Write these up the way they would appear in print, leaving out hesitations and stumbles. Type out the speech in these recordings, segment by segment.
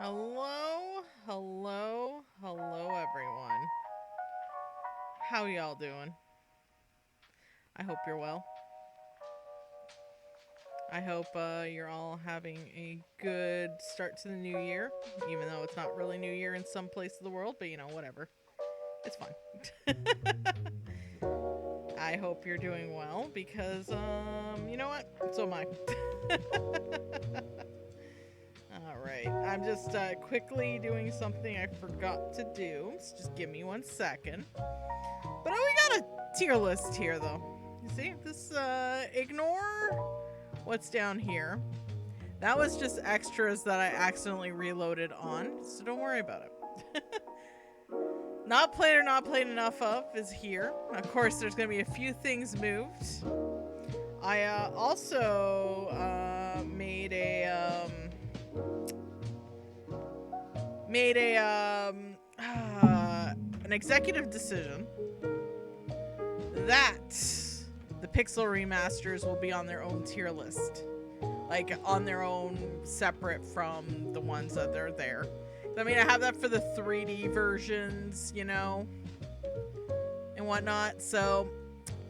Hello, hello, hello, everyone. How y'all doing? I hope you're well. I hope you're all having a good start to the new year, even though it's not really New Year in some place of the world, but whatever. It's fine. I hope you're doing well because, you know what? So am I. Alright, I'm just quickly doing something I forgot to do, so just give me 1 second. But we got a tier list here, though. You see? This, ignore what's down here. That was just extras that I accidentally reloaded on, so don't worry about it. Not played or not played enough of is here. Of course, there's going to be a few things moved. I also made an executive decision that the Pixel remasters will be on their own tier list, like on their own, separate from the ones that are there. I mean, I have that for the 3D versions, and whatnot. So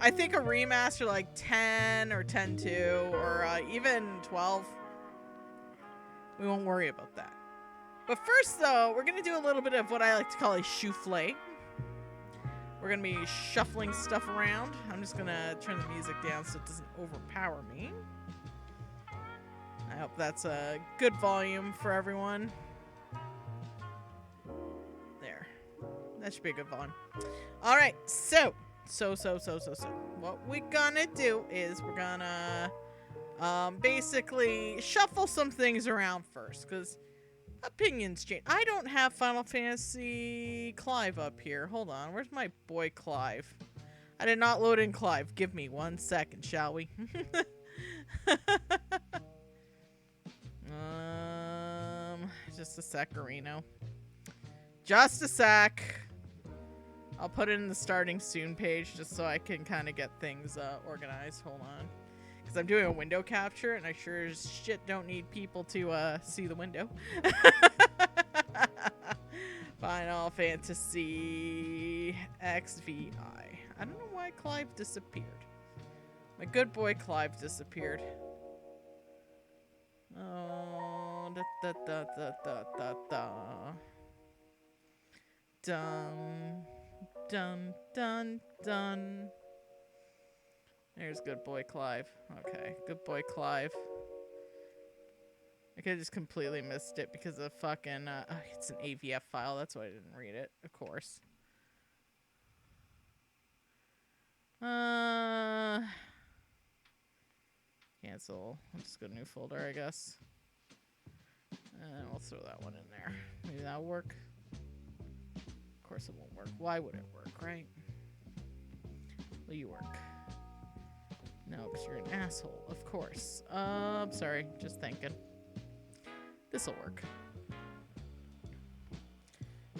I think a remaster like 10 or 10.2 or even 12, we won't worry about that. But first, though, we're going to do a little bit of what I like to call a souffle. We're going to be shuffling stuff around. I'm just going to turn the music down so it doesn't overpower me. I hope that's a good volume for everyone. There. That should be a good volume. All right, so. What we're going to do is we're going to basically shuffle some things around first, because opinions change. I don't have Final Fantasy Clive up here. Hold on. Where's my boy Clive? I did not load in Clive. Give me 1 second, shall we? Just a sec-arino. Just a sec. I'll put it in the starting soon page just so I can kind of get things organized. Hold on. Because I'm doing a window capture, and I sure as shit don't need people to see the window. Final Fantasy XVI. I don't know why Clive disappeared. My good boy Clive disappeared. Oh, da da da da da da. Dun, dun, dun, dun. There's good boy Clive. Okay, good boy Clive. I could have just completely missed it because of fucking, it's an AVF file. That's why I didn't read it, of course. Cancel. Let's just go to new folder, I guess. And we'll throw that one in there. Maybe that'll work. Of course it won't work. Why would it work, right? Will you work? No, because you're an asshole. Of course. Sorry. Just thinking. This'll work.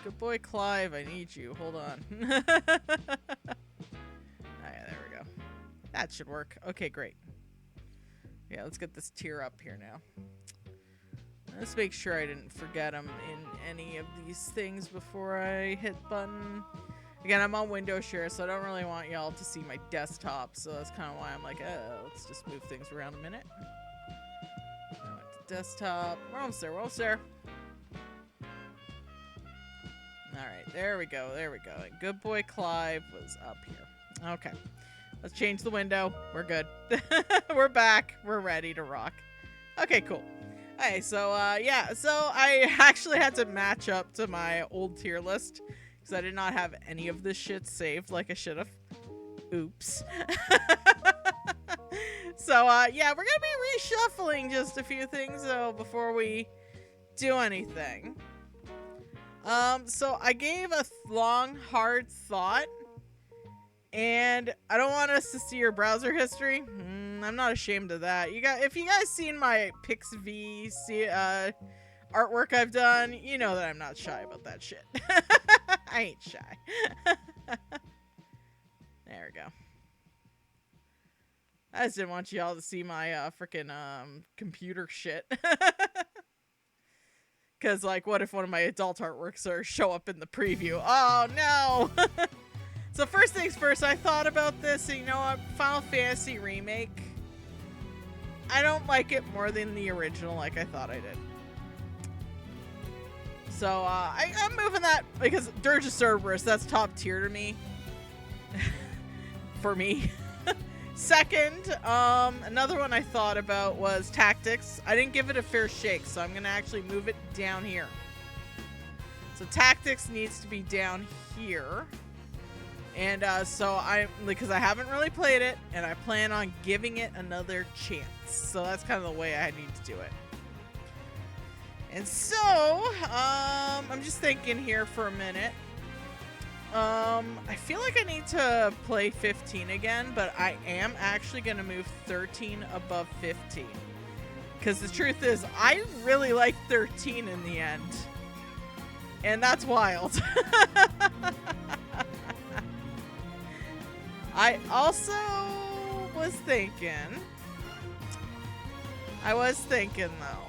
Good boy Clive, I need you. Hold on. Oh, yeah, there we go. That should work. Okay, great. Yeah, let's get this tier up here now. Let's make sure I didn't forget them in any of these things before I hit button. Again, I'm on Windows Share, so I don't really want y'all to see my desktop, so that's kind of why I'm like, let's just move things around a minute. I went to desktop. We're almost there. We're almost there. Alright, there we go. There we go. And good boy Clive was up here. Okay. Let's change the window. We're good. We're back. We're ready to rock. Okay, cool. Hey, so, yeah. So, I actually had to match up to my old tier list because I did not have any of this shit saved like I should have. Oops. So, yeah, we're gonna be reshuffling just a few things, though, before we do anything. So I gave a long, hard thought, and I don't want us to see your browser history. I'm not ashamed of that. If you guys seen my PixV artwork I've done, you know that I'm not shy about that shit. I ain't shy. There we go. I just didn't want y'all to see my freaking computer shit. Because, like, what if one of my adult artworks show up in the preview? Oh, no! So first things first, I thought about this, and you know what? Final Fantasy Remake, I don't like it more than the original like I thought I did. So, I'm moving that, because Dirge of Cerberus, that's top tier to me. For me. Second, another one I thought about was Tactics. I didn't give it a fair shake, so I'm going to actually move it down here. So Tactics needs to be down here. And so because I haven't really played it, and I plan on giving it another chance. So that's kind of the way I need to do it. And so, I'm just thinking here for a minute. I feel like I need to play 15 again, but I am actually going to move 13 above 15. Because the truth is, I really like 13 in the end. And that's wild. I also was thinking though,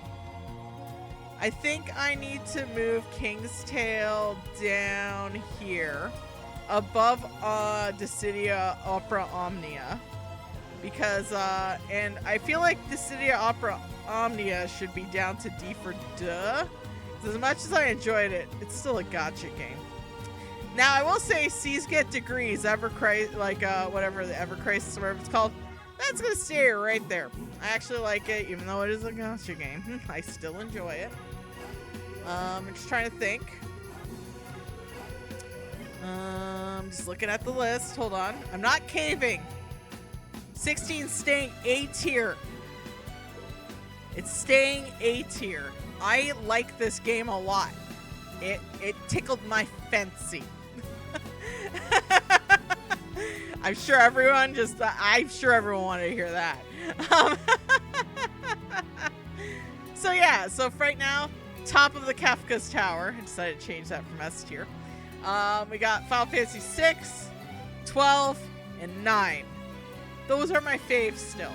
I think I need to move King's Tale down here above Dissidia Opera Omnia, because and I feel like Dissidia Opera Omnia should be down to D for duh. As much as I enjoyed it, it's still a gotcha game. Now, I will say, C's Get Degrees, whatever the Ever Crisis, whatever it's called, that's going to stay right there. I actually like it, even though it is a gotcha game. I still enjoy it. I'm just trying to think. Just looking at the list. Hold on. I'm not caving. 16 staying A tier. It's staying A tier. I like this game a lot. It tickled my fancy. I'm sure everyone wanted to hear that. So yeah, so right now, top of the Kafka's Tower. I decided to change that from S tier. We got Final Fantasy 6, 12, and 9. Those are my faves still.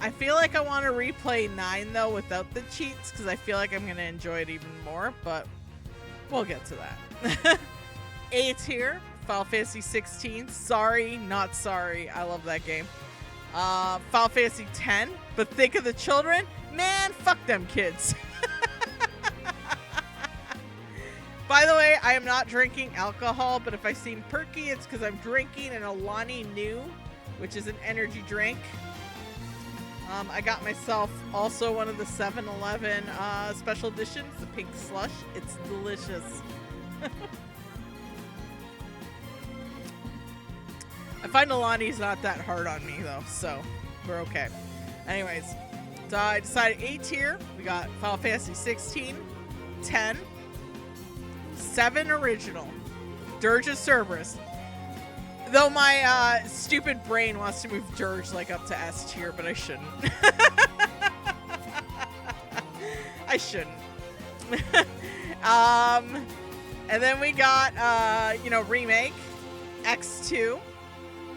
I feel like I want to replay 9 though without the cheats, because I feel like I'm going to enjoy it even more, but we'll get to that. A tier, Final Fantasy 16. Sorry, not sorry. I love that game. Final Fantasy 10, but think of the children. Man, fuck them kids. By the way, I am not drinking alcohol, but if I seem perky, it's because I'm drinking an Alani Nu, which is an energy drink. I got myself also one of the 7-Eleven special editions, the pink slush. It's delicious. I find Alani's not that hard on me though, so we're okay. Anyways, so I decided A tier. We got Final Fantasy 16, 10, 7 original, Dirge of Cerberus. Though my stupid brain wants to move Dirge like up to S tier, but I shouldn't. I shouldn't. And then we got Remake, X2,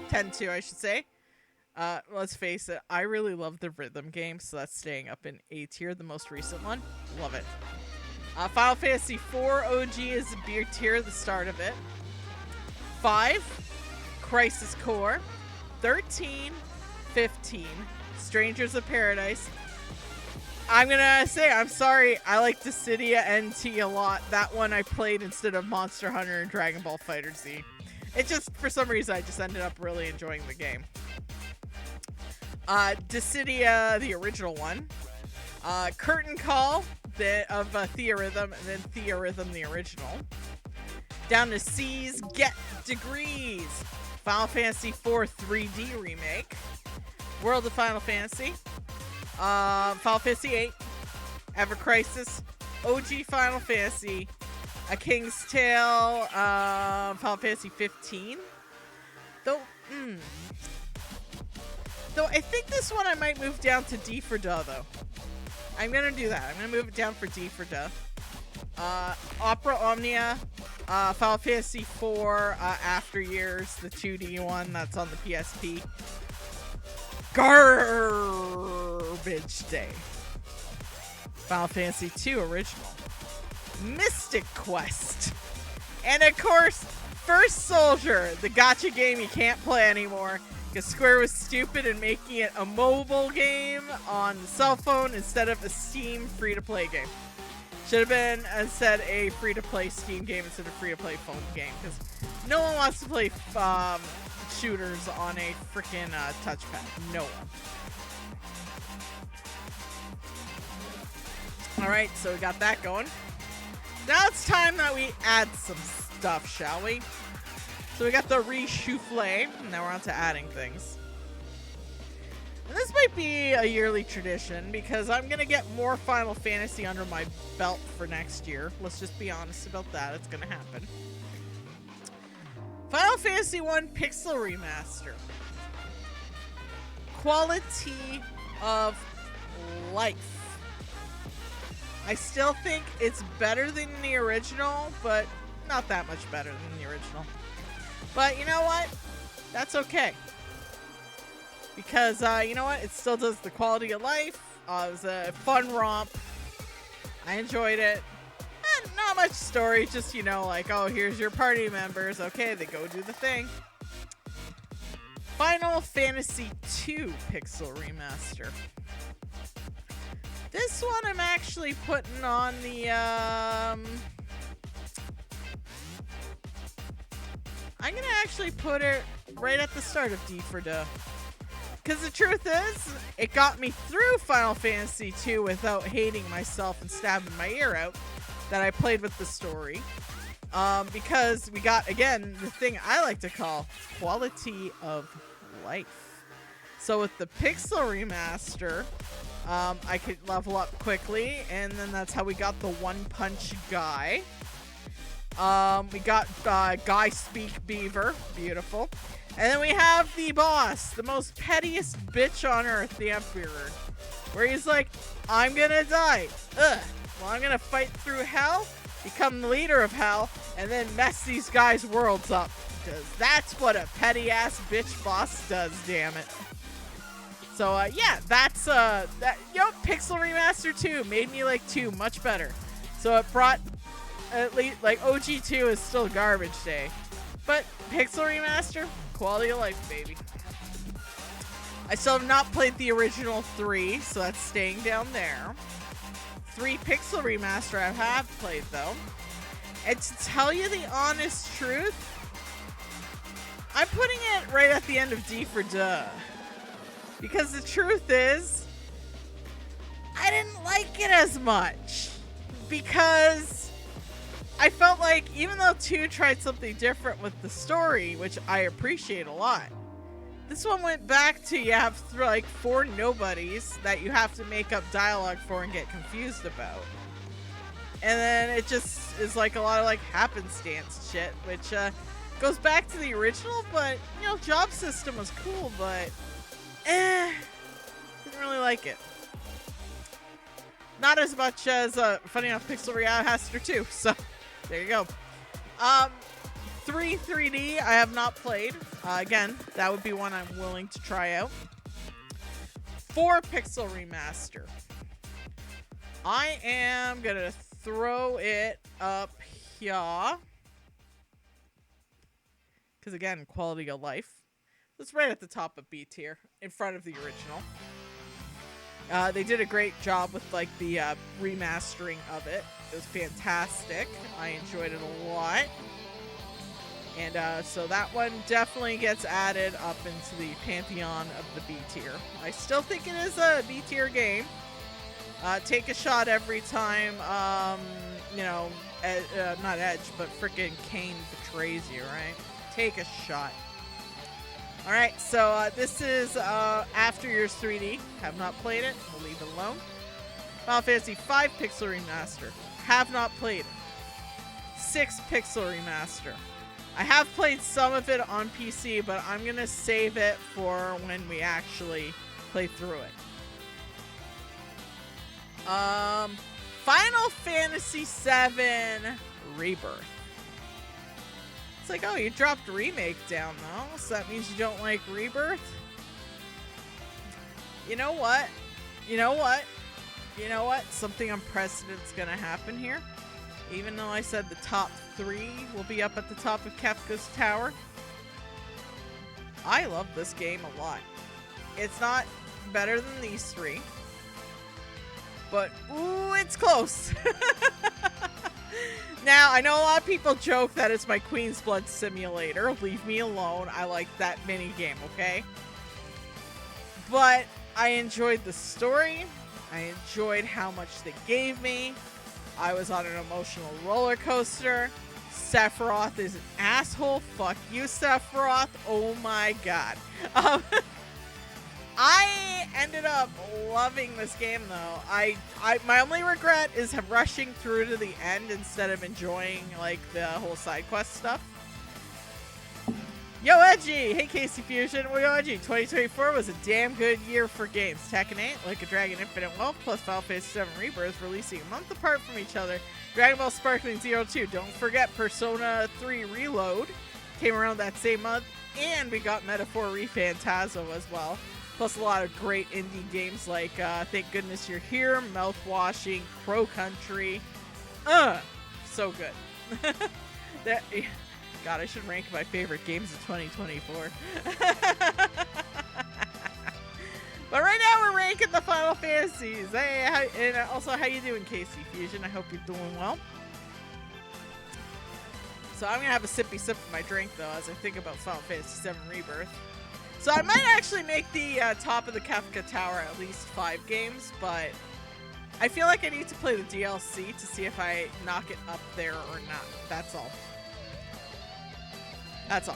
10-2 I should say. Let's face it, I really love the rhythm game, so that's staying up in A tier, the most recent one. Love it. Final Fantasy 4 OG is B tier, the start of it. 5, Crisis Core. 13, 15, Strangers of Paradise. I'm gonna say, I'm sorry, I like Dissidia NT a lot. That one I played instead of Monster Hunter and Dragon Ball FighterZ. It just, for some reason, I just ended up really enjoying the game. Dissidia, the original one. Curtain Call, of Theorhythm, and then Theorhythm, the original. Down to C's Get Degrees. Final Fantasy IV 3D Remake. World of Final Fantasy. Final Fantasy VIII. Ever Crisis. OG Final Fantasy. A King's Tale. Final Fantasy 15. Though I think this one I might move down to D for duh, though. I'm gonna do that. I'm gonna move it down for D for duh. Opera Omnia, Final Fantasy IV, After Years, the 2D one that's on the PSP. Garbage day. Final Fantasy II Original, Mystic Quest, and of course, First Soldier, the gacha game you can't play anymore because Square was stupid in making it a mobile game on the cell phone instead of a Steam free-to-play game. Should have been instead a free-to-play Steam game instead of free-to-play phone game because no one wants to play shooters on a freaking touchpad. No one. Alright, so we got that going. Now it's time that we add some stuff, shall we? So we got the reshuffle, and now we're on to adding things. And this might be a yearly tradition because I'm going to get more Final Fantasy under my belt for next year. Let's just be honest about that. It's going to happen. Final Fantasy I Pixel Remaster. Quality of life. I still think it's better than the original, but not that much better than the original. But you know what? That's okay. Because, you know what? It still does the quality of life. It was a fun romp. I enjoyed it. And not much story, just, you know, like, oh, here's your party members. Okay, they go do the thing. Final Fantasy II Pixel Remaster. This one I'm actually putting on the, I'm gonna actually put it right at the start of D for Duh. Because the truth is, it got me through Final Fantasy II without hating myself and stabbing my ear out that I played with the story. Because we got, again, the thing I like to call quality of life. So with the Pixel Remaster, I could level up quickly, and then that's how we got the One Punch Guy. We got Guy Speak Beaver, beautiful. And then we have the boss, the most pettiest bitch on earth, the Emperor, where he's like, I'm gonna die. Ugh. Well, I'm gonna fight through hell, become the leader of hell, and then mess these guys' worlds up. Because that's what a petty-ass bitch boss does, damn it. So, yeah, that's, Pixel Remaster 2 made me like 2 much better. So it brought, at least, like, OG2 is still garbage day. But Pixel Remaster, quality of life, baby. I still have not played the original 3, so that's staying down there. 3 Pixel Remaster I have played, though. And to tell you the honest truth, I'm putting it right at the end of D for Duh. Because the truth is, I didn't like it as much. Because I felt like, even though 2 tried something different with the story, which I appreciate a lot, this one went back to you have like 4 nobodies that you have to make up dialogue for and get confused about. And then it just is like a lot of like happenstance shit, which goes back to the original, but, you know, job system was cool, but didn't really like it. Not as much as, funny enough, Pixel Remaster 2, so there you go. 3 3D I have not played. Again, that would be one I'm willing to try out. 4 Pixel Remaster. I am gonna throw it up here. Because again, quality of life. It's right at the top of B tier, in front of the original. They did a great job with like the remastering of it. It was fantastic. I enjoyed it a lot. And so that one definitely gets added up into the pantheon of the B tier. I still think it is a B tier game. Take a shot every time, you know, not Edge, but frickin' Kane betrays you, right? Take a shot. Alright, so this is After Years 3D. Have not played it. We'll leave it alone. Final Fantasy V Pixel Remaster. Have not played it. 6 Pixel Remaster. I have played some of it on PC, but I'm going to save it for when we actually play through it. Final Fantasy VII Rebirth. It's like, oh, you dropped Remake down, though, so that means you don't like Rebirth? You know what? You know what? you know what? Something unprecedented's gonna happen here. Even though I said the top 3 will be up at the top of Kefka's Tower, I love this game a lot. It's not better than these 3, but ooh, it's close. Now, I know a lot of people joke that it's my Queen's Blood simulator. Leave me alone. I like that mini game, okay? But I enjoyed the story. I enjoyed how much they gave me. I was on an emotional roller coaster. Sephiroth is an asshole. Fuck you, Sephiroth. Oh my god. I ended up loving this game, though. My only regret is rushing through to the end instead of enjoying, like, the whole side quest stuff. Yo, Edgy! Hey, Casey Fusion. Well, yo, Edgy. 2024 was a damn good year for games. Tekken 8, Like a Dragon Infinite Wealth, plus Final Fantasy VII Rebirth releasing a month apart from each other. Dragon Ball Sparkling Zero 2. Don't forget Persona 3 Reload came around that same month. And we got Metaphor Rephantazo as well. Plus a lot of great indie games like Thank Goodness You're Here, Mouthwashing, Crow Country. So good. God, I should rank my favorite games of 2024. But right now we're ranking the Final Fantasies. Hey, and also, how you doing, Casey Fusion? I hope you're doing well. So I'm going to have a sippy sip of my drink, though, as I think about Final Fantasy VII Rebirth. So I might actually make the top of the Kefka Tower at least 5 games, but I feel like I need to play the DLC to see if I knock it up there or not. That's all. That's all.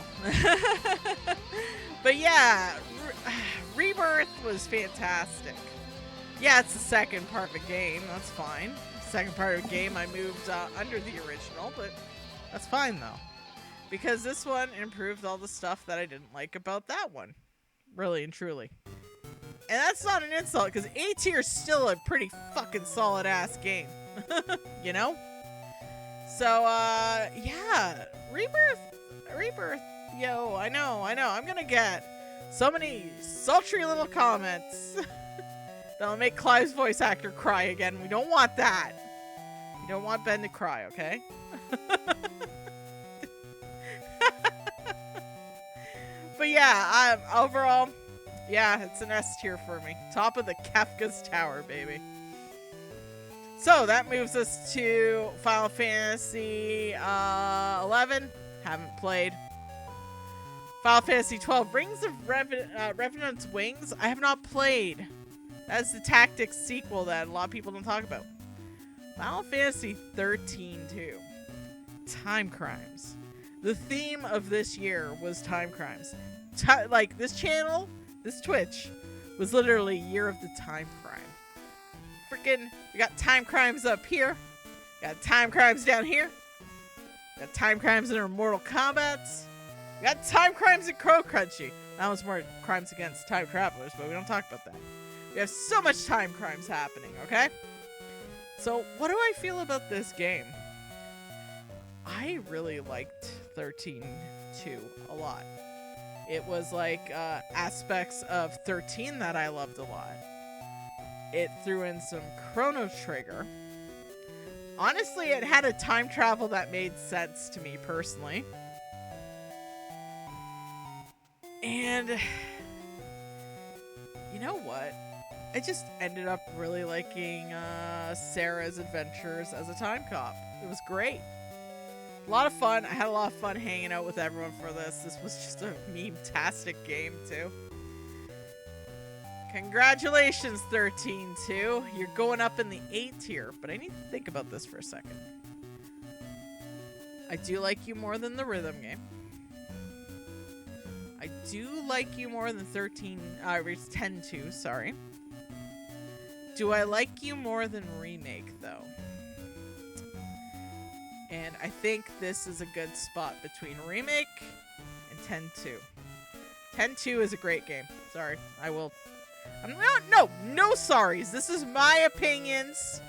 But yeah, Rebirth was fantastic. Yeah, it's the second part of a game. That's fine. Second part of a game, I moved under the original, but that's fine, though. Because this one improved all the stuff that I didn't like about that one. Really and truly. And that's not an insult, because A tier is still a pretty fucking solid-ass game. You know? So, yeah. Rebirth. Yo, I know. I'm gonna get so many sultry little comments that'll make Clive's voice actor cry again. We don't want that. We don't want Ben to cry, okay? But yeah, overall, yeah, it's an S tier for me. Top of the Kefka's Tower, baby. So that moves us to Final Fantasy 11. Haven't played. Final Fantasy 12, Rings of Revenant's Wings. I have not played. That's the Tactics sequel that a lot of people don't talk about. Final Fantasy 13, too. Time crimes. The theme of this year was time crimes. Like, this channel, this Twitch, was literally year of the time crime. Freaking, we got time crimes up here. Got time crimes down here. Got time crimes in our Mortal Kombats. We got time crimes in Crow Country. That was more crimes against time travelers, but we don't talk about that. We have so much time crimes happening, okay? So, what do I feel about this game? I really liked 13-2 a lot. It was like aspects of 13 that I loved a lot. It threw in some Chrono Trigger. Honestly, it had a time travel that made sense to me personally. And you know what? I just ended up really liking Sarah's adventures as a time cop. It was great. A lot of fun. I had a lot of fun hanging out with everyone for this. This was just a meme-tastic game, too. Congratulations, 13-2. You're going up in the A tier, but I need to think about this for a second. I do like you more than the rhythm game. I do like you more than 10-2, sorry. Do I like you more than Remake, though? And I think this is a good spot between Remake and 10-2. 10-2 is a great game. Sorry, I will... No sorries. This is my opinions.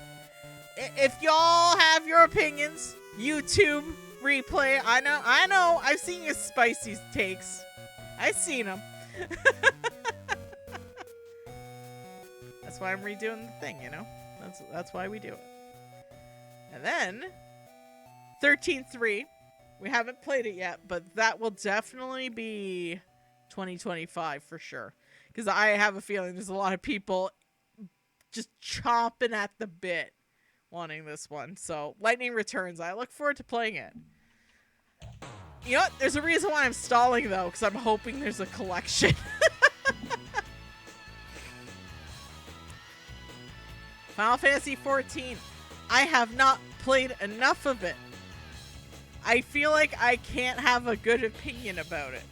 If y'all have your opinions, YouTube replay. I know. I've seen your spicy takes. I've seen them. That's why I'm redoing the thing, you know? That's why we do it. And then 13.3. We haven't played it yet, but that will definitely be 2025 for sure. Because I have a feeling there's a lot of people just chomping at the bit wanting this one. So Lightning Returns. I look forward to playing it. You know what? There's a reason why I'm stalling though, because I'm hoping there's a collection. Final Fantasy XIV. I have not played enough of it. I feel like I can't have a good opinion about it.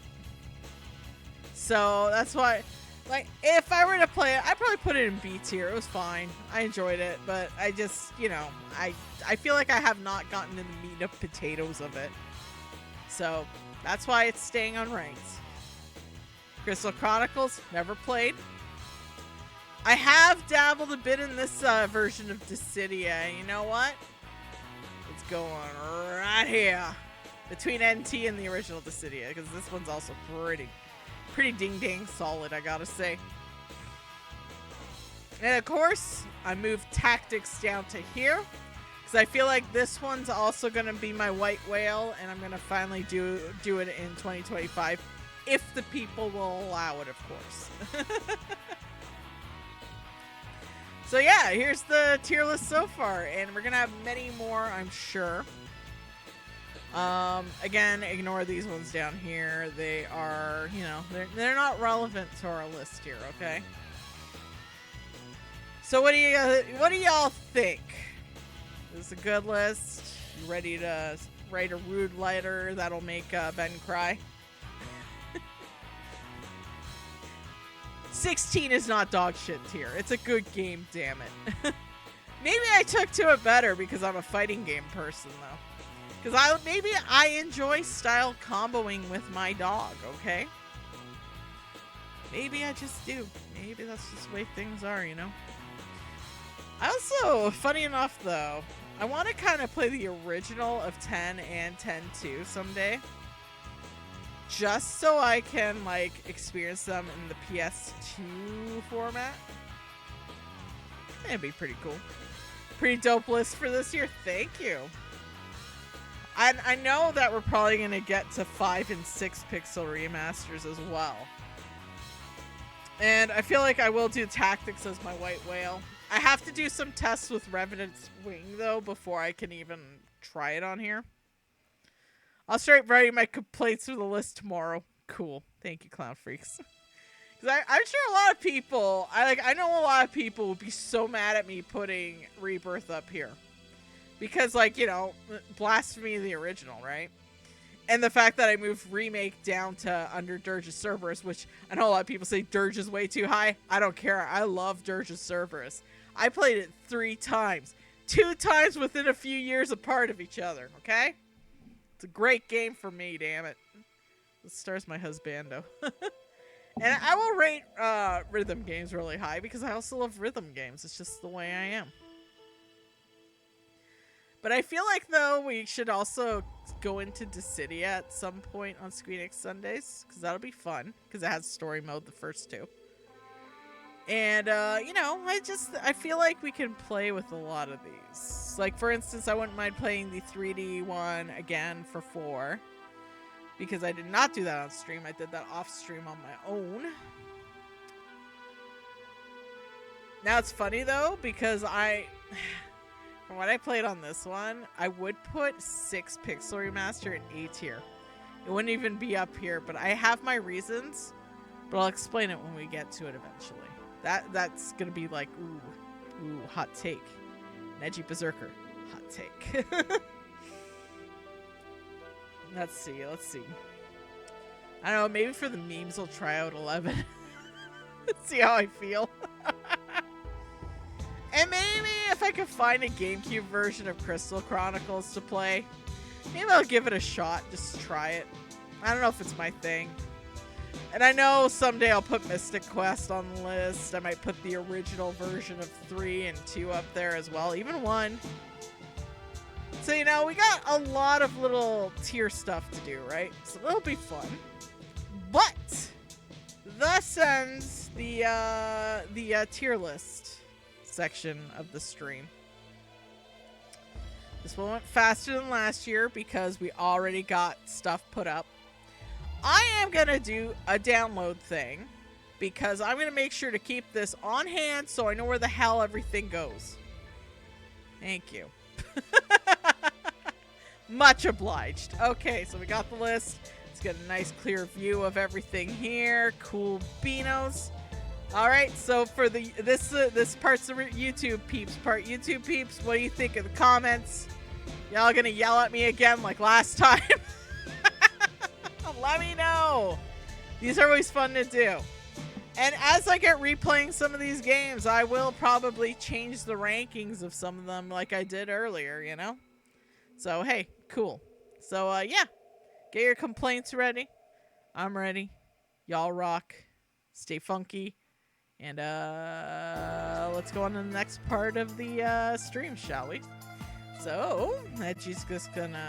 So that's why, like, if I were to play it, I'd probably put it in B tier. It was fine. I enjoyed it, but I just, you know, I feel like I have not gotten in the meat of potatoes of it. So that's why it's staying unranked. Crystal Chronicles, never played. I have dabbled a bit in this version of Dissidia. You know what? It's going right here between NT and the original Dissidia, because this one's also pretty ding-dang solid, I gotta say. And of course, I moved Tactics down to here, because I feel like this one's also going to be my white whale, and I'm going to finally do it in 2025, if the people will allow it, of course. So yeah, here's the tier list so far, and we're going to have many more, I'm sure. Again, ignore these ones down here. They are, you know, they're not relevant to our list here, okay? So what do y'all think? Is this a good list? You ready to write a rude letter that'll make Ben cry? 16 is not dog shit tier. It's a good game, damn it. Maybe I took to it better because I'm a fighting game person, though. Because maybe I enjoy style comboing with my dog, okay? Maybe I just do. Maybe that's just the way things are, you know? I also, funny enough, though, I want to kind of play the original of 10 and 10-2 someday. Just so I can, like, experience them in the PS2 format. That'd be pretty cool. Pretty dope list for this year. Thank you. I know that we're probably going to get to 5 and 6 pixel remasters as well. And I feel like I will do Tactics as my white whale. I have to do some tests with Revenant's Wing, though, before I can even try it on here. I'll start writing my complaints through the list tomorrow. Cool. Thank you, Clown Freaks. Because I'm sure a lot of people, I know a lot of people would be so mad at me putting Rebirth up here. Because, like, you know, blasphemy of the original, right? And the fact that I moved Remake down to under Dirge's Cerberus, which I know a lot of people say Dirge is way too high. I don't care. I love Dirge's Cerberus. I played it 3 times. 2 times within a few years apart of each other, okay? It's a great game for me, damn it. This stars my husbando. And I will rate rhythm games really high because I also love rhythm games. It's just the way I am. But I feel like, though, we should also go into Dissidia at some point on Squeenix Sundays. Because that'll be fun. Because it has story mode, the first 2. And, you know, I feel like we can play with a lot of these. Like, for instance, I wouldn't mind playing the 3D one again for 4. Because I did not do that on stream. I did that off stream on my own. Now, it's funny, though, because from what I played on this one, I would put 6 pixel remaster in A tier. It wouldn't even be up here, but I have my reasons. But I'll explain it when we get to it eventually. That's gonna be like, ooh, hot take. Neji Berserker, hot take. Let's see. I don't know, maybe for the memes I'll try out 11. See how I feel. And maybe if I could find a GameCube version of Crystal Chronicles to play, maybe I'll give it a shot, just try it. I don't know if it's my thing. And I know someday I'll put Mystic Quest on the list. I might put the original version of 3 and 2 up there as well, even 1. So, you know, we got a lot of little tier stuff to do, right? So it'll be fun. But thus ends the tier list. section of the stream. This one went faster than last year because we already got stuff put up. I am going to do a download thing because I'm going to make sure to keep this on hand so I know where the hell everything goes. Thank you. Much obliged. Okay, so we got the list. Let's get a nice clear view of everything here. Cool beanos. All right, so for the this part's the YouTube peeps part. YouTube peeps, what do you think in the comments? Y'all gonna yell at me again like last time? Let me know. These are always fun to do. And as I get replaying some of these games, I will probably change the rankings of some of them like I did earlier, you know? So, hey, cool. So, yeah. Get your complaints ready. I'm ready. Y'all rock. Stay funky. And, let's go on to the next part of the stream, shall we? So, Edgy's just gonna